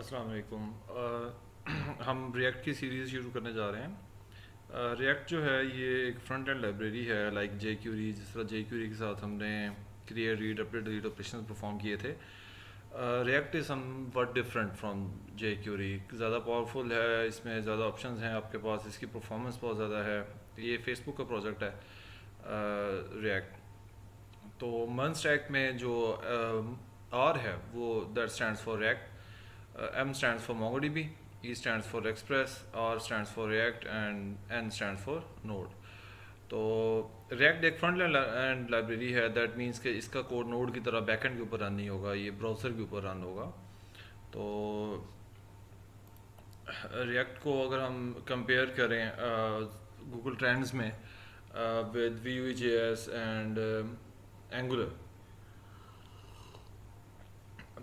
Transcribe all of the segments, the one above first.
अस्सलाम वालेकुम। हम रिएक्ट की सीरीज़ शुरू करने जा रहे हैं। रिएक्ट जो है ये एक फ्रंट एंड लाइब्रेरी है, लाइक जे क्यूरी। जिस तरह जे क्यूरी के साथ हमने create read update delete operation perform किए थे, react is somewhat different from jQuery. ज़्यादा पावरफुल है, इसमें ज़्यादा ऑप्शंस हैं आपके पास, इसकी परफॉर्मेंस बहुत ज़्यादा है। ये फेसबुक का प्रोजेक्ट है रिएक्ट। तो मन स्टैक में जो आर है वो that stands for react, M stands for MongoDB, E stands for Express, R stands for React and N stands for Node. तो React एक फ्रंट एंड लाइब्रेरी है। दैट मीन्स कि इसका कोड नोड की तरह बैकएंड के ऊपर रन नहीं होगा, ये ब्राउज़र के ऊपर रन होगा। तो React को अगर हम कंपेयर करें गूगल ट्रेंड्स में विद Vue.js एंड Angular,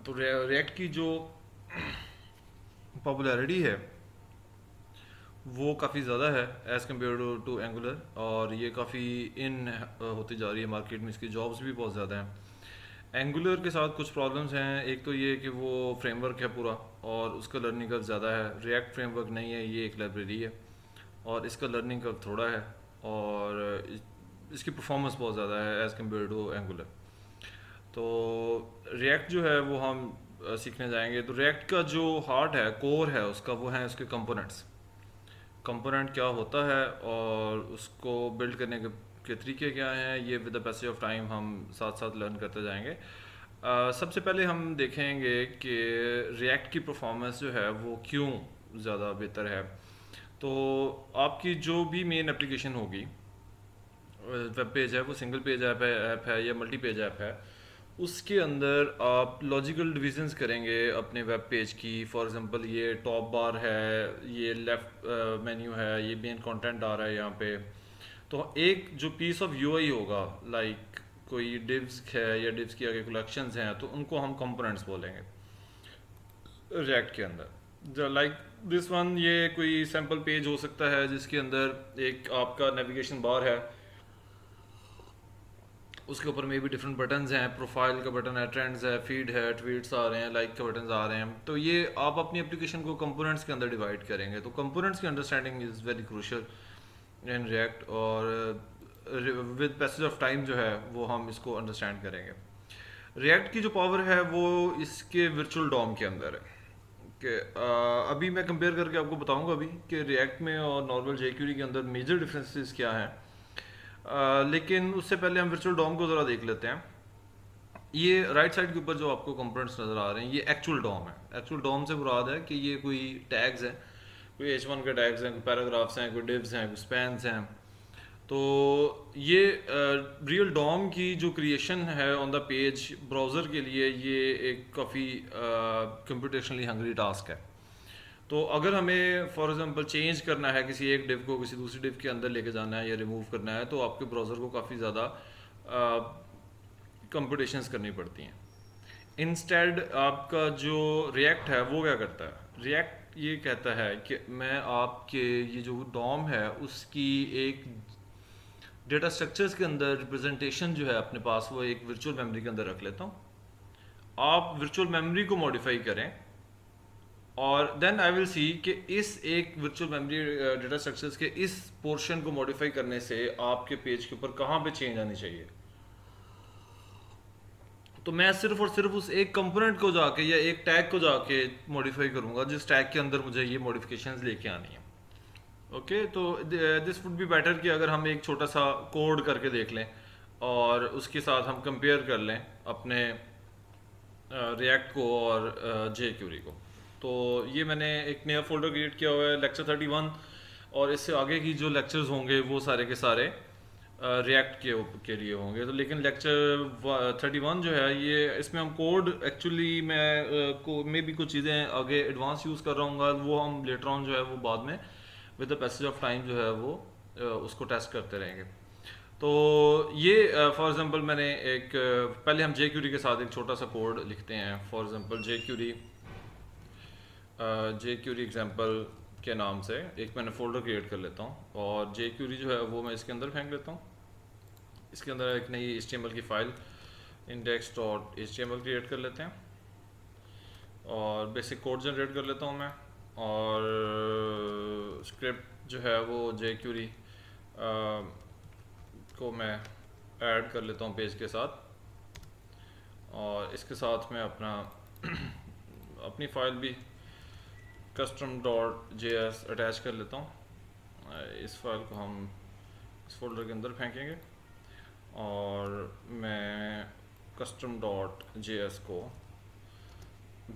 तो React की जो पॉपुलैरिटी है वो काफ़ी ज़्यादा है एज़ कम्पेयर टू एंगुलर, और ये काफ़ी इन होती जा रही है मार्केट में। इसकी जॉब्स भी बहुत ज़्यादा हैं। एंगुलर के साथ कुछ प्रॉब्लम्स हैं। एक तो ये कि वो फ्रेमवर्क है पूरा और उसका लर्निंग कर्व ज़्यादा है। रिएक्ट फ्रेमवर्क नहीं है, ये एक लाइब्रेरी है और इसका लर्निंग कर्व थोड़ा है, और इसकी परफॉर्मेंस बहुत ज़्यादा है एज़ कम्पेयर टू एंगुलर। तो रिएक्ट जो है वो हम सीखने जाएंगे। तो रिएक्ट का जो हार्ट है, कोर है उसका, वो है उसके कंपोनेंट्स। कंपोनेंट क्या होता है और उसको बिल्ड करने के तरीके क्या हैं, ये with the passage of time हम साथ साथ लर्न करते जाएंगे। सबसे पहले हम देखेंगे कि रिएक्ट की परफॉर्मेंस जो है वो क्यों ज़्यादा बेहतर है। तो आपकी जो भी मेन एप्लीकेशन होगी, वेब पेज है, वो सिंगल पेज ऐप है या मल्टी पेज ऐप है, उसके अंदर आप लॉजिकल डिविजन्स करेंगे अपने वेब पेज की। फॉर एग्जांपल ये टॉप बार है, ये लेफ़्ट मेन्यू है, ये मेन कंटेंट आ रहा है यहाँ पे। तो एक जो पीस ऑफ यूआई होगा, लाइक कोई डिव्स है या डिव्स की आगे कलेक्शंस हैं, तो उनको हम कंपोनेंट्स बोलेंगे रिएक्ट के अंदर। लाइक दिस वन, ये कोई सैम्पल पेज हो सकता है जिसके अंदर एक आपका नेविगेशन बार है, उसके ऊपर में भी डिफरेंट बटन्स हैं। प्रोफाइल का बटन है, ट्रेंड्स है, फीड है, ट्वीट्स आ रहे हैं, लाइक के बटन्स आ रहे हैं। तो ये आप अपनी एप्लीकेशन को कंपोनेंट्स के अंदर डिवाइड करेंगे। तो कंपोनेंट्स की understanding is very crucial in React, और विद पैसेज ऑफ टाइम जो है वो हम इसको अंडरस्टैंड करेंगे। रिएक्ट की जो पावर है वो इसके वर्चुअल डॉम के अंदर है कि अभी मैं कंपेयर करके आपको बताऊंगा अभी कि रिएक्ट में और नॉर्मल जेक्यूरी के अंदर मेजर डिफरेंसेस क्या हैं। लेकिन उससे पहले हम वर्चुअल डॉम को ज़रा देख लेते हैं। ये राइट साइड के ऊपर जो आपको कंपोनेंट्स नज़र आ रहे हैं, ये एक्चुअल डॉम है। एक्चुअल डॉम से मुराद है कि ये कोई टैग्स हैं, कोई H1 के टैग्स हैं, कोई पैराग्राफ्स हैं, कोई डिव्स हैं, कोई स्पैन्स हैं। तो ये रियल डॉम की जो क्रिएशन है ऑन द पेज ब्राउज़र के लिए, ये एक काफ़ी कंप्यूटेशनली हंग्री टास्क है। तो अगर हमें फॉर एग्जांपल चेंज करना है किसी एक डिव को किसी दूसरी डिव के अंदर लेके जाना है या रिमूव करना है, तो आपके ब्राउज़र को काफ़ी ज़्यादा कंप्यूटेशंस करनी पड़ती हैं। इंस्टेड आपका जो रिएक्ट है वो क्या करता है, रिएक्ट ये कहता है कि मैं आपके ये जो डॉम है उसकी एक डेटा स्ट्रक्चर्स के अंदर रिप्रेजेंटेशन जो है अपने पास, वो एक वर्चुअल मेमोरी के अंदर रख लेता हूँ। आप वर्चुअल मेमोरी को मॉडिफाई करें और देन आई विल सी कि इस एक वर्चुअल मेमोरी डेटा स्ट्रक्चर्स के इस पोर्शन को मॉडिफाई करने से आपके पेज के ऊपर कहाँ पे चेंज आनी चाहिए। तो मैं सिर्फ और सिर्फ उस एक कंपोनेंट को जाके या एक टैग को जाके मॉडिफाई करूंगा जिस टैग के अंदर मुझे ये मॉडिफिकेशंस लेके आनी है। ओके, तो दिस वुड बी बेटर कि अगर हम एक छोटा सा कोड करके देख लें और उसके साथ हम कंपेयर कर लें अपने रिएक्ट को और जे क्यूरी को। तो ये मैंने एक नया फोल्डर क्रिएट किया हुआ है, लेक्चर 31, और इससे आगे की जो लेक्चर्स होंगे वो सारे के सारे रिएक्ट के लिए होंगे। तो लेकिन लेक्चर 31 जो है ये, इसमें हम कोड एक्चुअली मैं भी कुछ चीज़ें आगे एडवांस यूज़ कर रहा हूँ, वो हम लेटर ऑन जो है वो बाद में with the passage of time जो है वो उसको टेस्ट करते रहेंगे। तो ये फॉर एग्जांपल मैंने पहले हम जे क्यूरी के साथ एक छोटा सा कोड लिखते हैं। For example jQuery example के नाम से एक मैंने फोल्डर क्रिएट कर लेता हूँ, और जे क्यूरी जो है वो मैं इसके अंदर फेंक लेता हूँ। इसके अंदर एक नई HTML की फ़ाइल index.html क्रिएट कर लेते हैं। और बेसिक कोड जनरेट कर लेता हूँ मैं, और स्क्रिप्ट जो है वो jQuery को मैं ऐड कर लेता हूँ पेज के साथ, और इसके साथ मैं अपना अपनी फ़ाइल भी custom.js अटैच कर लेता हूँ। इस फाइल को हम इस फोल्डर के अंदर फेंकेंगे, और मैं custom.js को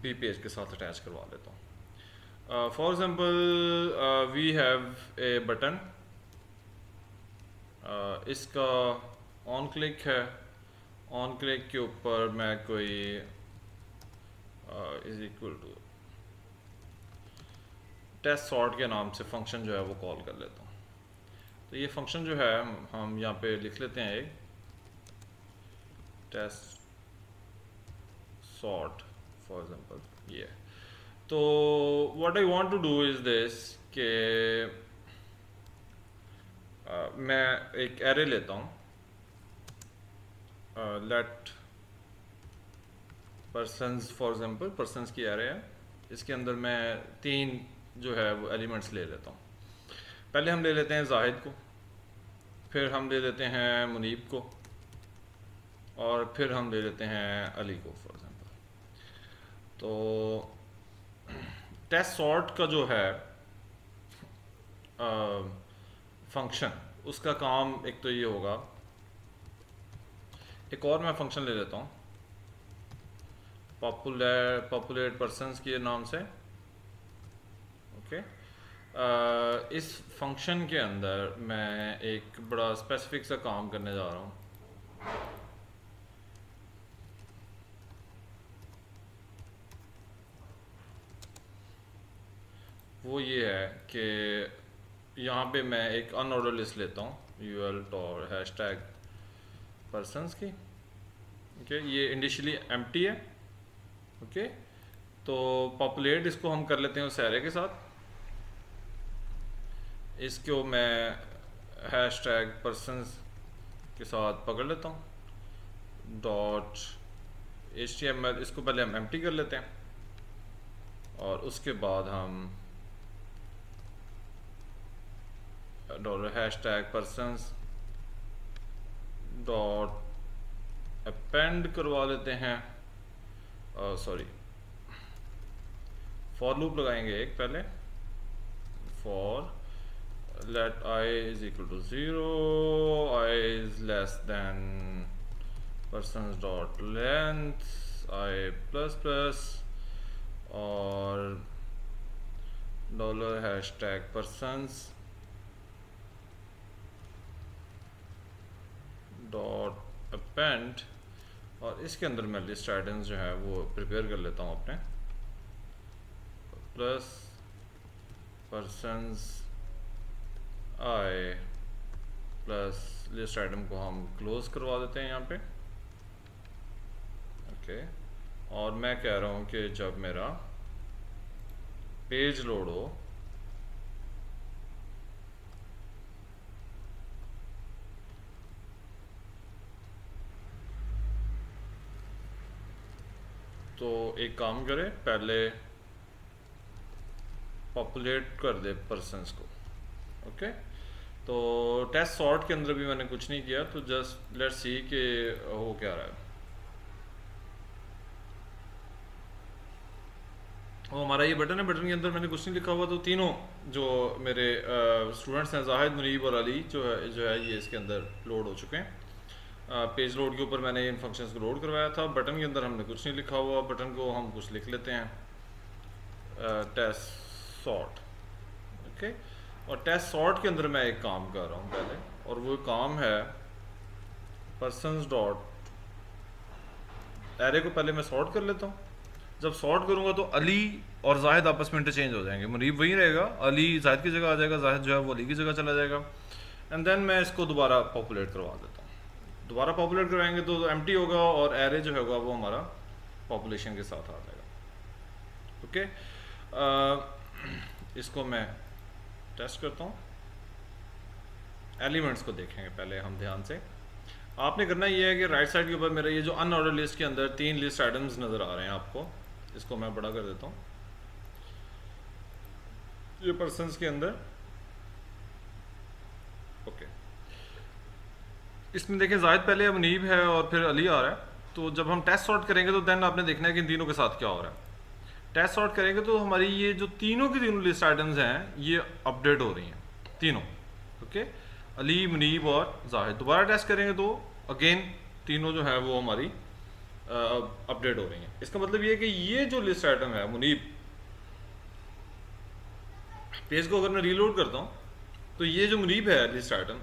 भी पेज के साथ अटैच करवा लेता हूँ। For example we have a button, इसका ऑन क्लिक है, ऑन क्लिक के ऊपर मैं कोई is equal to test sort के नाम से फंक्शन जो है वो कॉल कर लेता हूँ। तो ये फंक्शन जो है हम यहाँ पे लिख लेते हैं, एक टेस्ट सॉर्ट फॉर एग्जांपल ये। तो what I want to do is this कि मैं एक एरे लेता हूँ, let persons for example, persons की एरे है, इसके अंदर मैं 3 जो है वो एलिमेंट्स ले लेता हूँ। पहले हम ले लेते हैं जाहिद को, फिर हम ले लेते हैं मुनीब को, और फिर हम ले लेते हैं अली को फॉर एग्जांपल। तो टेस्ट सॉर्ट का जो है फंक्शन, उसका काम एक तो ये होगा, एक और मैं फंक्शन ले लेता हूँ पॉपुलेट पर्सन्स के नाम से। ओके, इस फंक्शन के अंदर मैं एक बड़ा स्पेसिफिक सा काम करने जा रहा हूँ। वो ये है कि यहाँ पे मैं एक अनऑर्डर लिस्ट लेता हूँ यूएल और हैशटैग पर्सन्स की। ओके, ये इंडिशियली एम्प्टी है। ओके, तो पॉपुलेट इसको हम कर लेते हैं उस एरे के साथ, इसको मैं हैशटैग पर्सन्स के साथ पकड़ लेता हूँ। डॉट HTML, इसको पहले हम एम्प्टी कर लेते हैं, और उसके बाद हम dollar hashtag persons dot append करवा लेते हैं, सॉरी फॉर लूप लगाएंगे एक पहले, for let I is equal to 0, I is less than persons dot length I plus plus, और dollar hashtag persons dot append, और इसके अंदर मैं लिस्ट आइटम्स जो है वो प्रिपेयर कर लेता हूँ अपने, प्लस पर्सन्स आई प्लस लिस्ट आइटम को हम क्लोज करवा देते हैं यहाँ पे। ओके, और मैं कह रहा हूँ कि जब मेरा पेज लोड हो तो एक काम करे, पहले पॉपुलेट कर दे पर्सन्स को। ओके, तो टेस्ट सॉर्ट के अंदर भी मैंने कुछ नहीं किया, तो जस्ट लेट्स सी कि हो क्या रहा है। वो हमारा ये बटन है, बटन के अंदर मैंने कुछ नहीं लिखा हुआ, तो तीनों जो मेरे स्टूडेंट्स हैं जाहिद, मुनीब और अली जो है ये इसके अंदर लोड हो चुके हैं। पेज लोड के ऊपर मैंने इन फंक्शंस को लोड करवाया था। बटन के अंदर हमने कुछ नहीं लिखा हुआ, बटन को हम कुछ लिख लेते हैं, टेस्ट सॉर्ट। ओके, और टेस्ट सॉर्ट के अंदर मैं एक काम कर रहा हूँ पहले, और वो काम है पर्सन्स डॉट एरे को पहले मैं सॉर्ट कर लेता हूँ। जब सॉर्ट करूँगा तो अली और जाहिद आपस में इंटरचेंज हो जाएंगे, मुनीब वहीं रहेगा, अली जाहिद की जगह आ जाएगा, जाहिद जो है वो अली की जगह चला जाएगा। एंड देन मैं इसको दोबारा पॉपुलेट करवा देता हूँ। दोबारा पॉपुलेट करवाएंगे तो एम्प्टी होगा, और एरे जो होगा वो हमारा पॉपुलेशन के साथ आ जाएगा। ओके, इसको मैं टेस्ट करता हूँ। एलिमेंट्स को देखेंगे पहले हम ध्यान से। आपने करना ये है कि राइट साइड के ऊपर मेरा ये जो अनऑर्डर लिस्ट के अंदर 3 लिस्ट आइटम्स नज़र आ रहे हैं आपको, इसको मैं बड़ा कर देता हूँ, ये पर्सन्स के अंदर। ओके, इसमें देखें जाहिद पहले मुनीब है और फिर अली आ रहा है। तो जब हम टेस्ट सॉर्ट करेंगे तो देन आपने देखना है कि इन तीनों के साथ क्या हो रहा है। टेस्ट सॉर्ट करेंगे तो हमारी ये जो तीनों की तीनों लिस्ट आइटम्स हैं ये अपडेट हो रही हैं तीनों। ओके, अली, मुनीब और जाहिद। दोबारा टेस्ट करेंगे तो अगेन तीनों जो है वो हमारी अपडेट हो रही हैं। इसका मतलब ये है कि ये जो लिस्ट आइटम है मुनीब, पेज को अगर मैं रीलोड करता हूँ तो ये जो मुनीब है लिस्ट आइटम,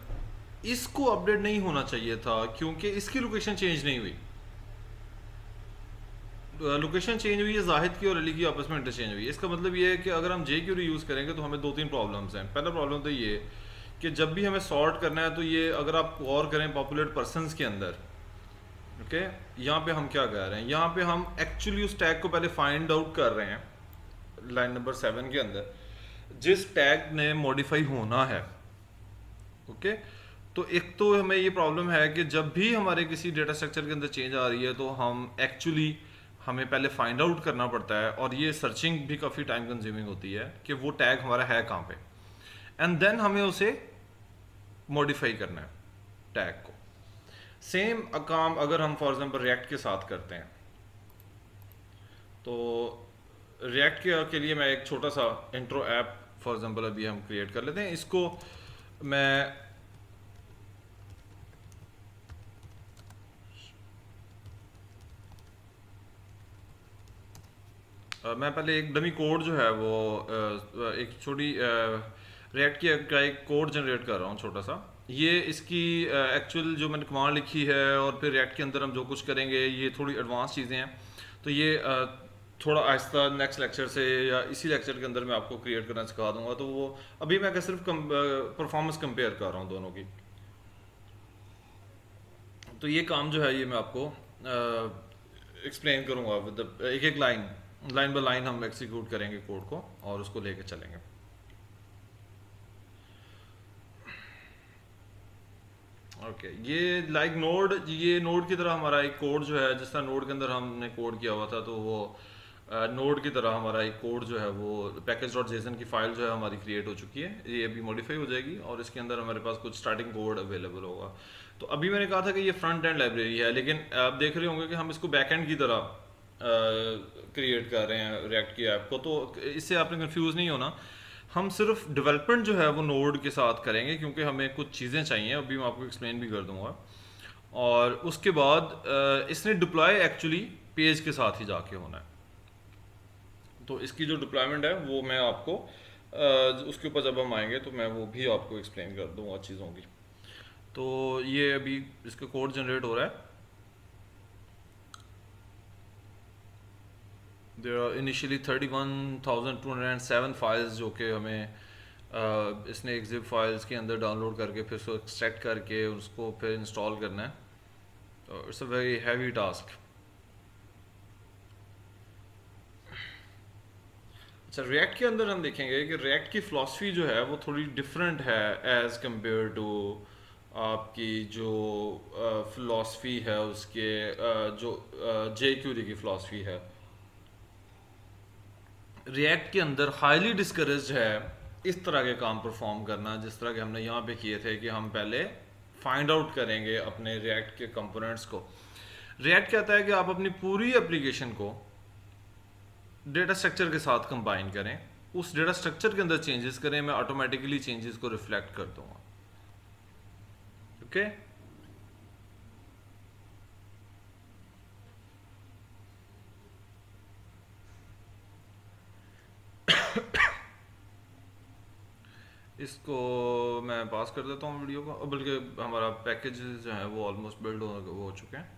इसको अपडेट नहीं होना चाहिए था क्योंकि इसकी लोकेशन चेंज नहीं हुई। लोकेशन चेंज हुई है जाहिद की और अली की आपस में इंटरचेंज हुई है। इसका मतलब ये है कि अगर हम जे क्यूरी यूज़ करेंगे तो हमें दो तीन प्रॉब्लम्स हैं। पहला प्रॉब्लम तो ये कि जब भी हमें सॉर्ट करना है तो ये अगर आप और करें पॉपुलेट पर्सनस के अंदर, ओके, यहाँ पे हम क्या कह रहे हैं, यहाँ पे हम एक्चुअली उस टैग को पहले फाइंड आउट कर रहे हैं लाइन नंबर 7 के अंदर, जिस टैग ने मॉडिफाई होना है। ओके, तो एक तो हमें ये प्रॉब्लम है कि जब भी हमारे किसी डेटा स्ट्रक्चर के अंदर चेंज आ रही है तो हम एक्चुअली हमें पहले फाइंड आउट करना पड़ता है, और ये सर्चिंग भी काफ़ी टाइम कंज्यूमिंग होती है कि वो टैग हमारा है कहाँ पे, एंड देन हमें उसे मॉडिफाई करना है टैग को। सेम काम अगर हम फॉर एग्जांपल रिएक्ट के साथ करते हैं तो रिएक्ट के लिए मैं एक छोटा सा इंट्रो ऐप फॉर एग्जांपल अभी हम क्रिएट कर लेते हैं। इसको मैं मैं पहले एक डमी कोड जो है वो एक छोटी रिएक्ट की का एक कोड जनरेट कर रहा हूँ छोटा सा। ये इसकी एक्चुअल जो मैंने कमांड लिखी है और फिर रिएक्ट के अंदर हम जो कुछ करेंगे ये थोड़ी एडवांस चीज़ें हैं, तो ये थोड़ा आहिस्ता नेक्स्ट लेक्चर से या इसी लेक्चर के अंदर मैं आपको क्रिएट करना सिखा दूंगा। तो वो अभी मैं सिर्फ परफॉर्मेंस कंपेयर कर रहा हूँ दोनों की। तो ये काम जो है ये मैं आपको एक्सप्लेन करूँगा विद एक एक लाइन बाय लाइन हम एग्जीक्यूट करेंगे कोड को और उसको लेके चलेंगे। ओके, ये लाइक नोड, ये नोड की तरह हमारा एक कोड जो है, जिस तरह नोड के अंदर हमने कोड किया हुआ था तो वो नोड की तरह हमारा एक कोड जो है वो package.json की फाइल जो है हमारी क्रिएट हो चुकी है। ये अभी मॉडिफाई हो जाएगी और इसके अंदर हमारे पास कुछ स्टार्टिंग कोड अवेलेबल होगा। तो अभी मैंने कहा था कि ये फ्रंट एंड लाइब्रेरी है, लेकिन आप देख रहे होंगे कि हम इसको बैक एंड की तरह क्रिएट कर रहे हैं रिएक्ट की ऐप को। तो इससे आपने कंफ्यूज नहीं होना, हम सिर्फ डेवलपमेंट जो है वो नोड के साथ करेंगे क्योंकि हमें कुछ चीज़ें चाहिए, अभी मैं आपको एक्सप्लेन भी कर दूंगा। और उसके बाद इसने डिप्लॉय एक्चुअली पेज के साथ ही जाके होना है। तो इसकी जो डिप्लॉयमेंट है वो मैं आपको उसके ऊपर जब हम आएंगे तो मैं वो भी आपको एक्सप्लेन कर दूंगा चीज़ों की। तो ये अभी इसका कोड जनरेट हो रहा है। देयर आर इनिशियली 31,207 फाइल्स जो कि हमें इसने एक जिप फाइल्स के अंदर डाउनलोड करके फिर उसको एक्सट्रैक्ट करके उसको फिर इंस्टॉल करना है। तो it's a very heavy task. अच्छा, रिएक्ट के अंदर हम देखेंगे कि रिएक्ट की फ़िलासफ़ी जो है वो थोड़ी डिफरेंट है एज़ कम्पेयर टू आपकी जो फ़िलासफ़ी है उसके जो जे क्यूरी की फ़िलासफ़ी है। रिएक्ट के अंदर हाईली डिस्करेज्ड है इस तरह के काम परफॉर्म करना जिस तरह के हमने यहाँ पे किए थे कि हम पहले फाइंड आउट करेंगे अपने रिएक्ट के कंपोनेंट्स को। रिएक्ट कहता है कि आप अपनी पूरी एप्लीकेशन को डेटा स्ट्रक्चर के साथ कंबाइन करें, उस डेटा स्ट्रक्चर के अंदर चेंजेस करें, मैं ऑटोमेटिकली चेंजेस को रिफ्लेक्ट कर दूंगा। ओके, इसको मैं पास कर देता हूँ वीडियो को, बल्कि हमारा पैकेज जो है वो ऑलमोस्ट बिल्ड हो चुके हैं।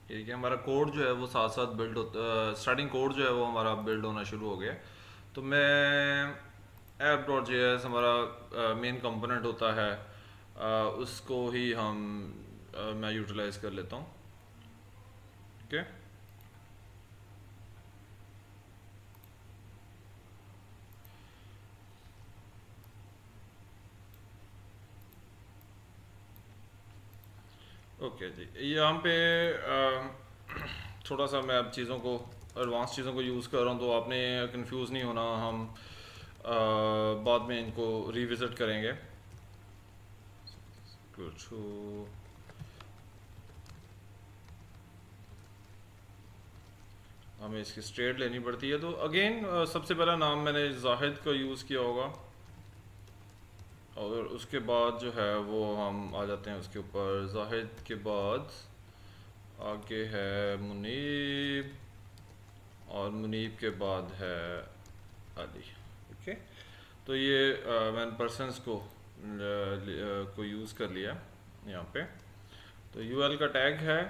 ठीक है, हमारा कोड जो है वो साथ साथ बिल्ड होता, स्टार्टिंग कोड जो है वो हमारा बिल्ड होना शुरू हो गया। तो मैं app.js हमारा मेन कंपोनेंट होता है, उसको ही हम मैं यूटिलाइज कर लेता हूँ। ओके, ओके जी, यहाँ पे थोड़ा सा मैं अब चीज़ों को, एडवांस चीज़ों को यूज़ कर रहा हूँ, तो आपने कंफ्यूज नहीं होना। हम बाद में इनको रिविज़िट करेंगे। कुछ हमें इसकी स्ट्रेट लेनी पड़ती है, तो अगेन सबसे पहला नाम मैंने जाहिद का यूज़ किया होगा, और उसके बाद जो है वो हम आ जाते हैं उसके ऊपर। जाहिद के बाद आगे है मुनीब, और मुनीब के बाद है अली। ओके, तो ये मैंने पर्सनस को यूज़ कर लिया यहाँ पे। तो यूएल का टैग है,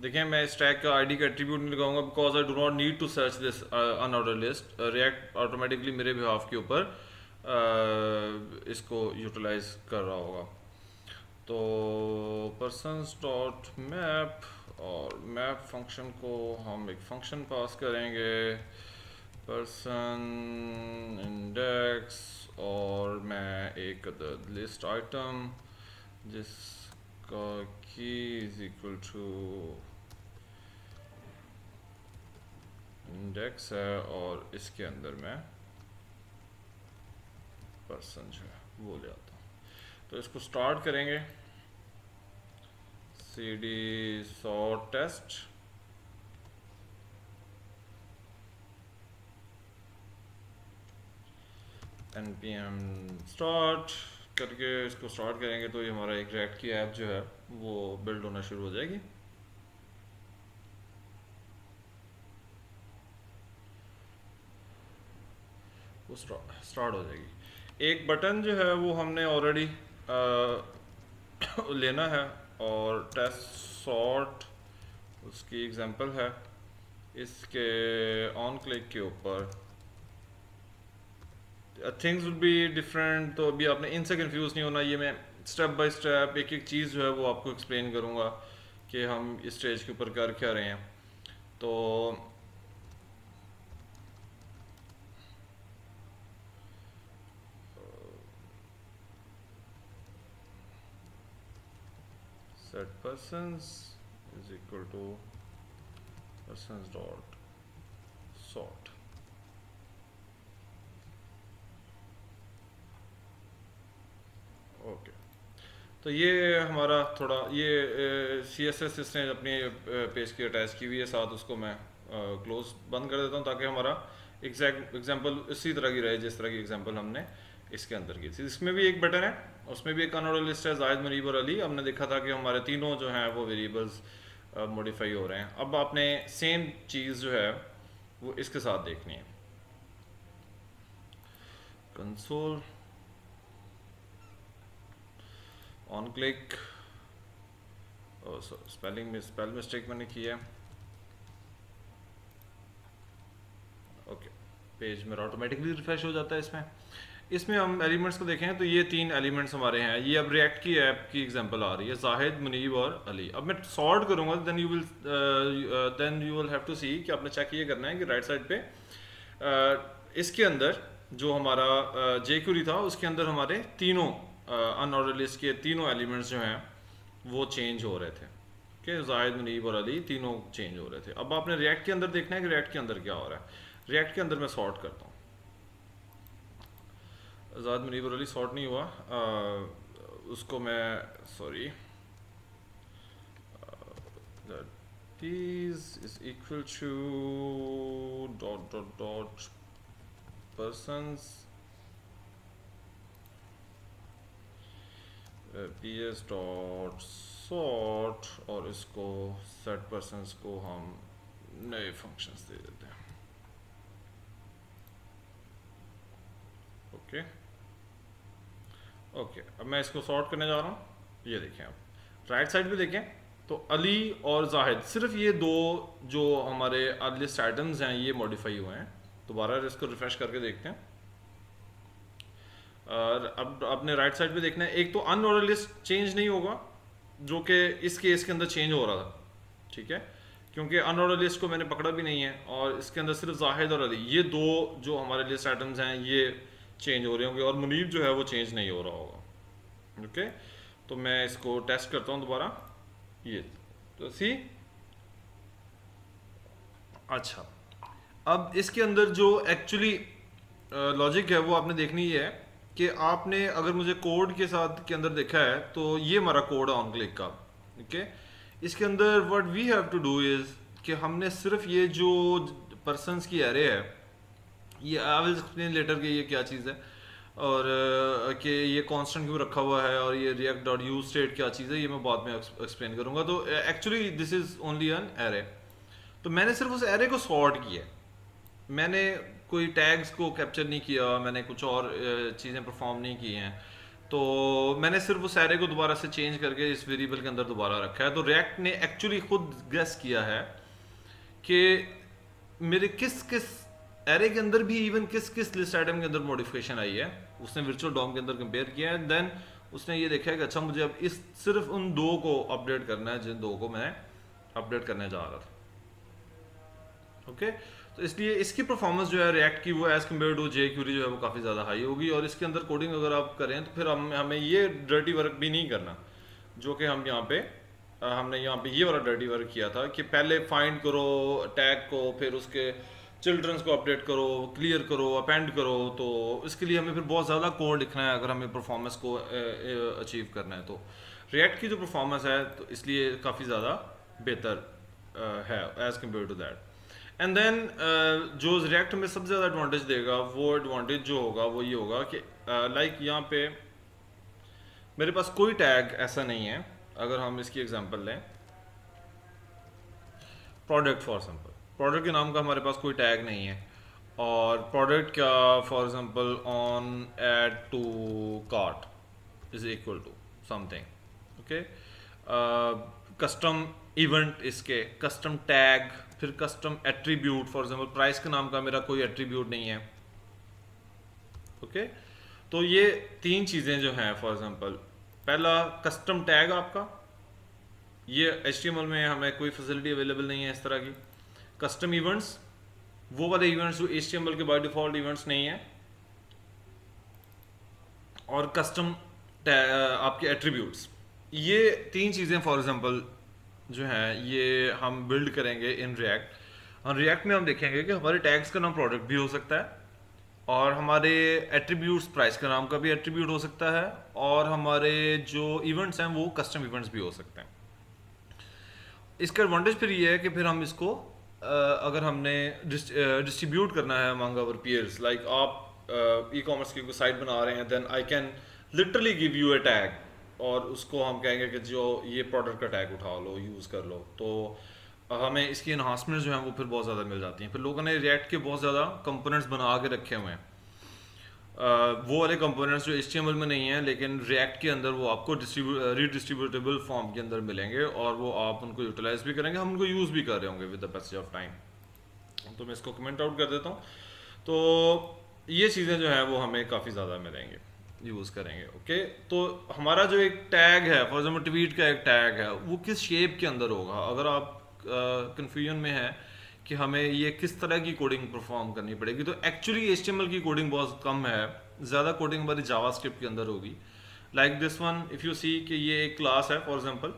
देखिए मैं इस टैग का आईडी का एट्रीब्यूट नहीं लगाऊंगा, because I do not need to search this unorder list. React automatically मेरे बिहाफ के ऊपर इसको यूटिलाइज कर रहा होगा। तो पर्सनस डॉट मैप, और मैप फंक्शन को हम एक फंक्शन पास करेंगे, पर्सन इंडेक्स, और मैं एक लिस्ट आइटम जिसका की इज इक्वल टू इंडेक्स है, और इसके अंदर मैं पर्सन जो है वो ले आता हूँ। तो इसको स्टार्ट करेंगे, cd sort test, npm start करके इसको स्टार्ट करेंगे, तो ये हमारा एक रिएक्ट की ऐप जो है वो बिल्ड होना शुरू हो जाएगी। वो स्टार्ट हो जाएगी। एक बटन जो है वो हमने ऑलरेडी लेना है, और टेस्ट सॉर्ट उसकी एग्जांपल है। इसके ऑन क्लिक के ऊपर थिंग्स वुड बी डिफरेंट, तो अभी आपने इनसे कंफ्यूज नहीं होना। ये मैं स्टेप बाय स्टेप एक एक चीज़ जो है वो आपको एक्सप्लेन करूँगा कि हम इस स्टेज के ऊपर कर क्या रहे हैं। तो set persons is equal to persons dot sort। Okay, तो ये हमारा थोड़ा ये CSS इसने अपनी पेज की अटैच की हुई है साथ, उसको मैं क्लोज बंद कर देता हूँ, ताकि हमारा एग्जाम्पल इसी तरह की रहे जिस तरह की एग्जाम्पल हमने इसके अंदर की थी। इसमें भी एक बटन है, उसमें भी एक अनऑर्डर लिस्ट है, जाहिद, मुनीब और अली। हमने देखा था कि हमारे तीनों जो हैं वो वेरिएबल्स मॉडिफाई हो रहे हैं। अब आपने सेम चीज़ जो है वो इसके साथ देखनी है। Console on click, spell mistake मैंने की है। ओके, पेज मेरा ऑटोमेटिकली रिफ्रेश हो जाता है। इसमें हम एलिमेंट्स को देखें तो ये 3 एलिमेंट्स हमारे हैं। ये अब रिएक्ट की ऐप की एग्जांपल आ रही है, जाहिद, मुनीब और अली। अब मैं सॉर्ट करूंगा, then you will have to see कि आपने चेक ये करना है कि राइट साइड पे इसके अंदर जो हमारा जेक्यूरी था उसके अंदर हमारे तीनों अनऑर्डर लिस्ट के तीनों एलिमेंट्स जो हैं वो चेंज हो रहे थे। कि जाहिद, मुनीब और अली तीनों चेंज हो रहे थे। अब आपने रिएक्ट के अंदर देखना है कि रिएक्ट के अंदर क्या हो रहा है। रिएक्ट के अंदर मैं सॉर्ट करता हूँ, जाहिद, मुनीब और अली सॉर्ट नहीं हुआ, उसको मैं sorry these is equal to dot dot dot persons ps dot sort, और इसको set persons को हम नए फंक्शंस दे देते हैं। ओके ओके, अब मैं इसको सॉर्ट करने जा रहा हूँ। ये देखें, आप राइट साइड पे देखें तो अली और जाहिद, सिर्फ ये दो जो हमारे लिस्ट आइटम्स हैं ये मॉडिफाई हुए हैं। दोबारा इसको रिफ्रेश करके देखते हैं। और अब आपने राइट साइड पे देखना है, एक तो अनऑर्डर लिस्ट चेंज नहीं होगा जो कि इस केस के अंदर चेंज हो रहा था, ठीक है, क्योंकि अनऑर्डर लिस्ट को मैंने पकड़ा भी नहीं है, और इसके अंदर सिर्फ जाहिद और अली ये दो जो हमारे लिस्ट आइटम्स हैं ये चेंज हो रहे होंगे, और मुनीब जो है वो चेंज नहीं हो रहा होगा। ओके, तो मैं इसको टेस्ट करता हूँ दोबारा। ये तो सी। अच्छा, अब इसके अंदर जो एक्चुअली लॉजिक है वो आपने देखनी है कि आपने अगर मुझे कोड के साथ के अंदर देखा है तो ये हमारा कोड है ऑन क्लिक का। ओके, इसके अंदर what we have to do is कि हमने सिर्फ ये जो पर्सन्स की एरे है, ये आई विल एक्सप्लेन लेटर कि ये क्या चीज़ है और कि ये कांस्टेंट क्यों रखा हुआ है और ये रिएक्ट डॉट यूज स्टेट क्या चीज़ है, ये मैं बाद में एक्सप्लेन करूंगा। तो actually this is only an array. तो मैंने सिर्फ उस एरे को सॉर्ट किया, मैंने कोई टैग्स को कैप्चर नहीं किया, मैंने कुछ और चीज़ें परफॉर्म नहीं की हैं। तो मैंने सिर्फ उस एरे को दोबारा से चेंज करके इस वेरिएबल के अंदर दोबारा रखा है। तो रिएक्ट ने एक्चुअली खुद गेस किया है कि मेरे किस किस एरे के अंदर भी इवन किस किस लिस्ट आइटम के अंदर मॉडिफिकेशन आई है, उसने वर्चुअल डॉम के अंदर कंपेयर किया है। देन उसने ये देखा है कि अच्छा मुझे अब इस सिर्फ उन दो को अपडेट करना है जिन दो को मैं अपडेट करने जा रहा था। ओके, तो इसलिए इसकी परफॉर्मेंस जो है रिएक्ट की वो as compare to jQuery जो है वो काफ़ी ज़्यादा हाई होगी। और इसके अंदर कोडिंग अगर आप करें तो फिर हमें ये डर्टी वर्क भी नहीं करना जो कि हम यहाँ पे हमने यहाँ पे ये वाला डर्टी वर्क किया था कि पहले फाइंड करो टैग को, फिर उसके चिल्ड्रंस को अपडेट करो, क्लियर करो, अपेंड करो। तो इसके लिए हमें फिर बहुत ज़्यादा कोड लिखना है अगर हमें परफॉर्मेंस को अचीव करना है। तो रिएक्ट की जो परफॉर्मेंस है तो इसलिए काफ़ी ज़्यादा बेहतर है as compare to that. And then जो रिएक्ट में सबसे ज़्यादा एडवांटेज देगा वो एडवांटेज जो होगा वो ये होगा कि लाइक यहाँ पे मेरे पास कोई टैग ऐसा नहीं है। अगर हम इसकी एग्जांपल लें प्रोडक्ट फॉर एग्जांपल, प्रोडक्ट के नाम का हमारे पास कोई टैग नहीं है और प्रोडक्ट का for example on add to cart is equal to something. Okay, custom event, इसके कस्टम टैग, फिर custom attribute. For example price के नाम का मेरा कोई एट्रीब्यूट नहीं है। ओके, तो ये तीन चीज़ें जो हैं फॉर एग्जांपल, पहला कस्टम टैग आपका, ये HTML में हमें कोई फैसिलिटी अवेलेबल नहीं है इस तरह की। कस्टम इवेंट्स, वो वाले इवेंट्स जो HTML के बाय डिफॉल्ट इवेंट्स नहीं है। और कस्टम आपके एट्रीब्यूट्स, ये तीन चीज़ें फॉर एग्जांपल जो हैं ये हम बिल्ड करेंगे इन रिएक्ट। और रिएक्ट में हम देखेंगे कि हमारे टैग्स का नाम प्रोडक्ट भी हो सकता है और हमारे एट्रीब्यूट्स प्राइस का नाम का भी एट्रीब्यूट हो सकता है और हमारे जो इवेंट्स हैं वो कस्टम इवेंट्स भी हो सकते हैं। इसका एडवांटेज फिर ये है कि फिर हम इसको अगर हमने डिस्ट्रीब्यूट करना है अमंग आवर पीयर्स, लाइक आप ई कॉमर्स की कोई साइट बना रहे हैं, then I can literally give you a tag और उसको हम कहेंगे कि जो ये प्रोडक्ट का टैग उठा लो, यूज़ कर लो। तो हमें इसकी इन्हांसमेंट जो है वो फिर बहुत ज़्यादा मिल जाती हैं। फिर लोगों ने रिएक्ट के बहुत ज़्यादा कंपोनेंट्स बना के रखे हुए हैं, वो वाले कंपोनेंट्स जो HTML में नहीं है लेकिन रिएक्ट के अंदर वो आपको रीडिस्ट्रीब्यूटेबल फॉर्म के अंदर मिलेंगे और वो आप उनको यूटिलाइज भी करेंगे, हम उनको यूज़ भी कर रहे होंगे with the passage of time. तो मैं इसको कमेंट आउट कर देता हूँ। तो ये चीज़ें जो है वो हमें काफ़ी ज़्यादा मिलेंगे, यूज़ करेंगे। ओके, तो हमारा जो एक टैग है फॉर एग्जाम्पल ट्वीट का एक टैग है, वो किस शेप के अंदर होगा। अगर आप कन्फ्यूजन में है कि हमें ये किस तरह की कोडिंग परफॉर्म करनी पड़ेगी, तो एक्चुअली HTML की कोडिंग बहुत कम है, ज़्यादा कोडिंग हमारी जावास्क्रिप्ट के अंदर होगी। Like this one, if you see कि ये एक क्लास है फॉर एग्जांपल,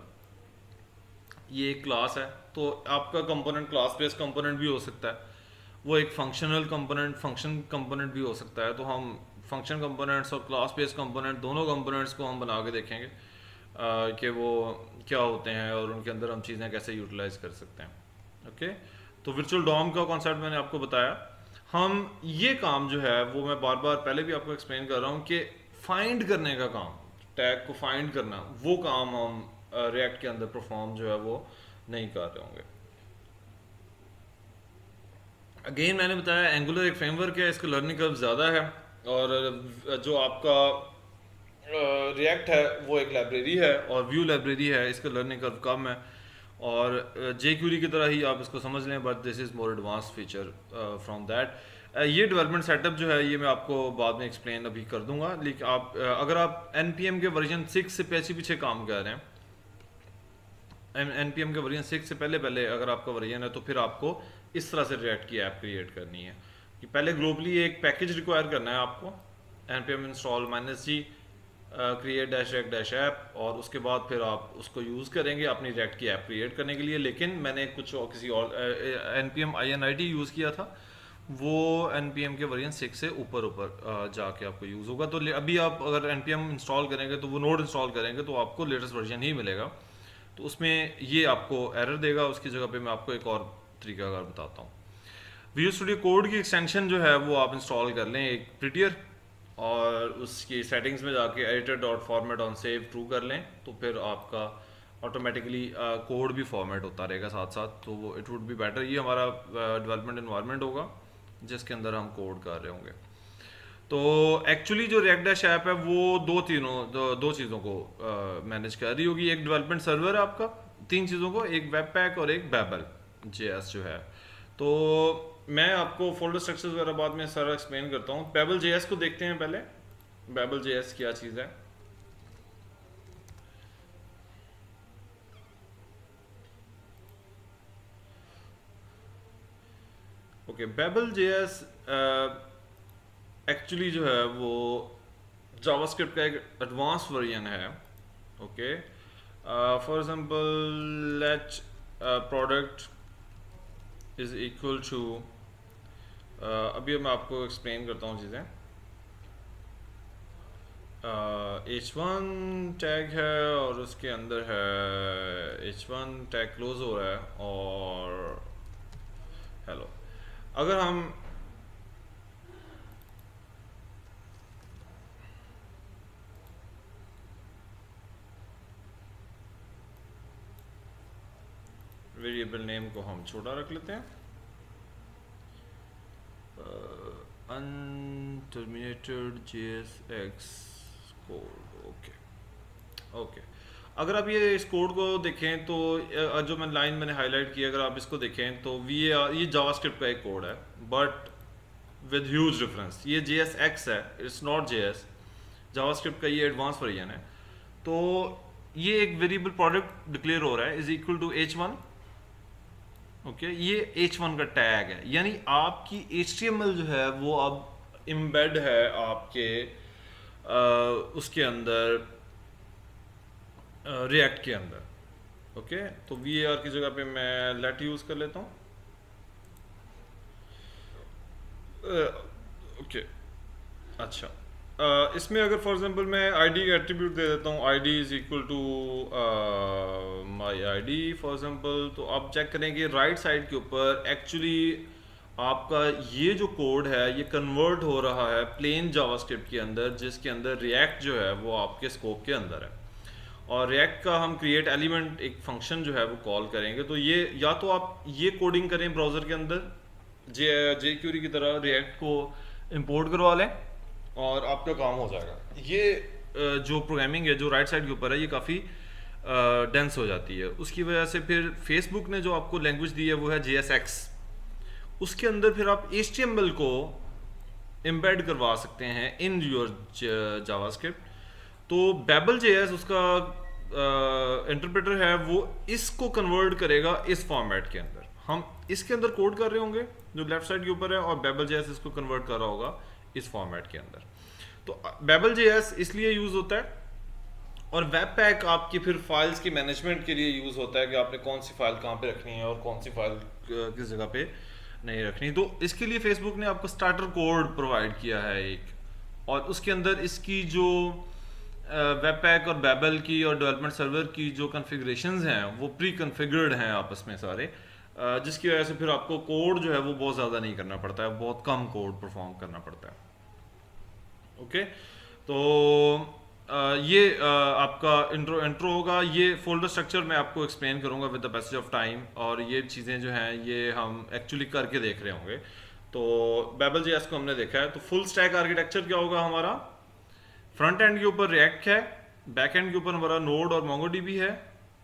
ये एक क्लास है, तो आपका कंपोनेंट क्लास बेस्ड कंपोनेंट भी हो सकता है, वो एक फंक्शनल कंपोनेंट फंक्शन कंपोनेंट भी हो सकता है। तो हम फंक्शन कंपोनेंट्स और क्लास बेस्ड कंपोनेंट दोनों कंपोनेंट्स को हम बना के देखेंगे कि वो क्या होते हैं और उनके अंदर हम चीज़ें कैसे यूटिलाइज कर सकते हैं। ओके, तो वर्चुअल डॉम का कॉन्सेप्ट मैंने आपको बताया। हम ये काम जो है वो मैं बार बार पहले भी आपको एक्सप्लेन कर रहा हूँ कि फाइंड करने का काम, टैग को फाइंड करना, वो काम हम रिएक्ट के अंदर परफॉर्म जो है वो नहीं कर रहे होंगे। अगेन मैंने बताया एंगुलर एक फ्रेमवर्क है, इसका लर्निंग कर्व ज़्यादा है और जो आपका रिएक्ट है वो एक लाइब्रेरी है और व्यू लाइब्रेरी है, इसका लर्निंग कर्व कम है और jQuery की तरह ही आप इसको समझ लें, but this is more advance feature from that. ये डेवलपमेंट सेटअप जो है ये मैं आपको बाद में एक्सप्लेन अभी कर दूंगा। लेकिन आप अगर आप NPM के वर्जन 6 से पीछे काम कर रहे हैं, NPM के वर्जन 6 से पहले अगर आपका वर्जन है, तो फिर आपको इस तरह से रिएक्ट की ऐप क्रिएट करनी है कि पहले ग्लोबली एक पैकेज रिक्वायर करना है आपको, npm install -g create dash react dash app, और उसके बाद फिर आप उसको यूज़ करेंगे अपनी रेक्ट की ऐप क्रिएट करने के लिए। लेकिन मैंने कुछ और किसी और npm init यूज़ किया था, वो npm के वर्जन 6 से ऊपर ऊपर जाके आपको यूज़ होगा। तो अभी आप अगर npm इंस्टॉल करेंगे तो वो नोड इंस्टॉल करेंगे तो आपको लेटेस्ट वर्जन ही मिलेगा, तो उसमें ये आपको एरर देगा। उसकी जगह पे मैं आपको एक और तरीकाकार बताता हूँ। विजुअल स्टूडियो कोड की एक्सटेंशन जो है वो आप इंस्टॉल कर लें, एक प्रिटियर, और उसकी सेटिंग्स में जाके editor dot format on save true कर लें, तो फिर आपका ऑटोमेटिकली कोड भी फॉर्मेट होता रहेगा साथ साथ, तो वो इट वुड बी बेटर। ये हमारा डेवलपमेंट इन्वायरमेंट होगा जिसके अंदर हम कोड कर रहे होंगे। तो एक्चुअली जो रिएक्ट डैश ऐप है वो दो चीज़ों को मैनेज कर रही होगी। एक डेवलपमेंट सर्वर है आपका, तीन चीज़ों को, एक वेब पैक और एक बेबल जेएस जो है। तो मैं आपको फोल्डर स्ट्रक्चर्स वगैरह बाद में सारा एक्सप्लेन करता हूँ। बेबल जेएस को देखते हैं पहले। बेबल जेएस क्या चीज़ है? ओके, बेबल जेएस एक्चुअली जो है वो जावास्क्रिप्ट का एक एडवांस वर्जन है। Okay, for example let product is equal to, अभी मैं आपको एक्सप्लेन करता हूँ चीज़ें। H1 टैग है और उसके अंदर है H1 टैग क्लोज हो रहा है और हेलो। अगर हम वेरिएबल नेम को हम छोटा रख लेते हैं, अनटर्मिनेटेड JSX कोड। ओके ओके, अगर आप ये इस कोड को देखें तो जो मैंने हाईलाइट किया, अगर आप इसको देखें तो ये जावास्क्रिप्ट का एक कोड है, बट विद ह्यूज डिफरेंस। ये JSX है, इट्स नॉट JS। जावास्क्रिप्ट का ये एडवांस वर्जन है। तो ये एक वेरिएबल प्रोडक्ट डिक्लेयर हो रहा है is equal to H1। Okay, ये H1 का टैग है, यानी आपकी HTML जो है वो अब इम्बेड है आपके उसके अंदर, रिएक्ट के अंदर। ओके, तो VAR की जगह पे मैं लेट यूज कर लेता हूँ। ओके अच्छा, इसमें अगर फॉर एग्जांपल मैं आईडी एट्रीब्यूट दे देता हूँ, ID is equal to my ID for example, तो आप चेक करेंगे राइट साइड के ऊपर एक्चुअली आपका ये जो कोड है ये कन्वर्ट हो रहा है प्लेन जावास्क्रिप्ट के अंदर, जिसके अंदर रिएक्ट जो है वो आपके स्कोप के अंदर है। और रिएक्ट का हम क्रिएट एलिमेंट एक फंक्शन जो है वो कॉल करेंगे। तो ये या तो आप ये कोडिंग करें ब्राउज़र के अंदर jQuery की तरह रिएक्ट को इंपोर्ट करवा लें और आपका काम हो जाएगा। ये जो प्रोग्रामिंग है जो राइट साइड के ऊपर है ये काफ़ी डेंस हो जाती है। उसकी वजह से फिर फेसबुक ने जो आपको लैंग्वेज दी है वो है JSX। उसके अंदर फिर आप HTML को एम्बेड करवा सकते हैं इन योर जावास्क्रिप्ट। तो बेबल JS उसका इंटरप्रेटर है, वो इसको कन्वर्ट करेगा इस फॉर्मेट के अंदर। हम इसके अंदर कोड कर रहे होंगे जो लेफ्ट साइड के ऊपर है, और बेबल JS इसको कन्वर्ट कर रहा होगा इस फॉर्मेट के अंदर। तो बेबल JS इसलिए यूज होता है, और वेब पैक आपकी फिर फाइल्स की मैनेजमेंट के लिए यूज होता है कि आपने कौन सी फाइल कहाँ पे रखनी है और कौन सी फाइल किस जगह पे नहीं रखनी। तो इसके लिए फेसबुक ने आपको स्टार्टर कोड प्रोवाइड किया है एक, और उसके अंदर इसकी जो वेब पैक और बेबल की और डेवलपमेंट सर्वर की जो कॉन्फ़िगरेशंस हैं वो प्री कॉन्फ़िगर्ड हैं आपस में सारे, जिसकी वजह से फिर आपको कोड जो है वो बहुत ज़्यादा नहीं करना पड़ता है, बहुत कम कोड परफॉर्म करना पड़ता है। ओके, तो ये आपका इंट्रो होगा। ये फोल्डर स्ट्रक्चर मैं आपको एक्सप्लेन करूंगा with the passage of time, और ये चीज़ें जो हैं ये हम एक्चुअली करके देख रहे होंगे। तो बेबल JS को हमने देखा है। तो फुल स्टैक आर्किटेक्चर क्या होगा हमारा? फ्रंट एंड के ऊपर रिएक्ट है, बैक एंड के ऊपर हमारा नोड और MongoDB है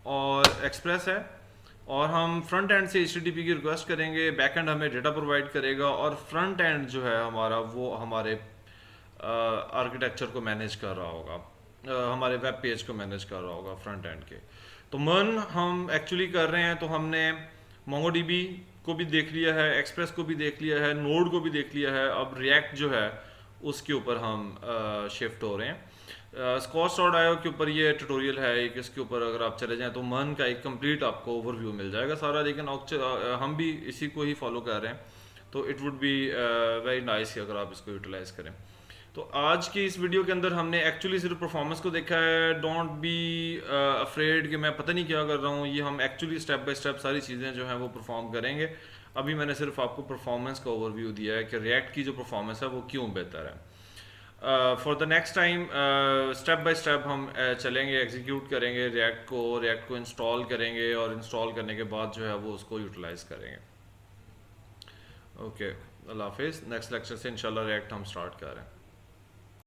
और एक्सप्रेस है, और हम फ्रंट एंड से HTTP की रिक्वेस्ट करेंगे, बैक एंड हमें डेटा प्रोवाइड करेगा, और फ्रंट एंड जो है हमारा वो हमारे आर्किटेक्चर को मैनेज कर रहा होगा, हमारे वेब पेज को मैनेज कर रहा होगा फ्रंट एंड के। तो मन हम एक्चुअली कर रहे हैं, तो हमने MongoDB को भी देख लिया है, एक्सप्रेस को भी देख लिया है, नोड को भी देख लिया है। अब रिएक्ट जो है उसके ऊपर हम शिफ्ट हो रहे हैं। स्कॉच डॉट आईओ के ऊपर ये ट्यूटोरियल है एक, इसके ऊपर अगर आप चले जाएं तो मन का एक कंप्लीट आपको ओवरव्यू मिल जाएगा सारा, लेकिन हम भी इसी को ही फॉलो कर रहे हैं, तो it would be very nice अगर आप इसको यूटिलाइज करें। तो आज की इस वीडियो के अंदर हमने एक्चुअली सिर्फ परफॉर्मेंस को देखा है। डोंट बी अफ्रेड कि मैं पता नहीं क्या कर रहा हूँ, ये हम एक्चुअली स्टेप बाय स्टेप सारी चीज़ें जो हैं वो परफॉर्म करेंगे। अभी मैंने सिर्फ आपको परफॉर्मेंस का ओवरव्यू दिया है कि रिएक्ट की जो परफॉर्मेंस है वो क्यों बेहतर है। For the next time step by step हम चलेंगे, एग्जीक्यूट करेंगे रिएक्ट को इंस्टॉल करेंगे, और इंस्टॉल करने के बाद जो है वो उसको यूटिलाइज करेंगे। ओके, अल्लाह हाफिज़। नेक्स्ट लेक्चर से इंशाल्लाह रिएक्ट हम स्टार्ट कर रहे हैं।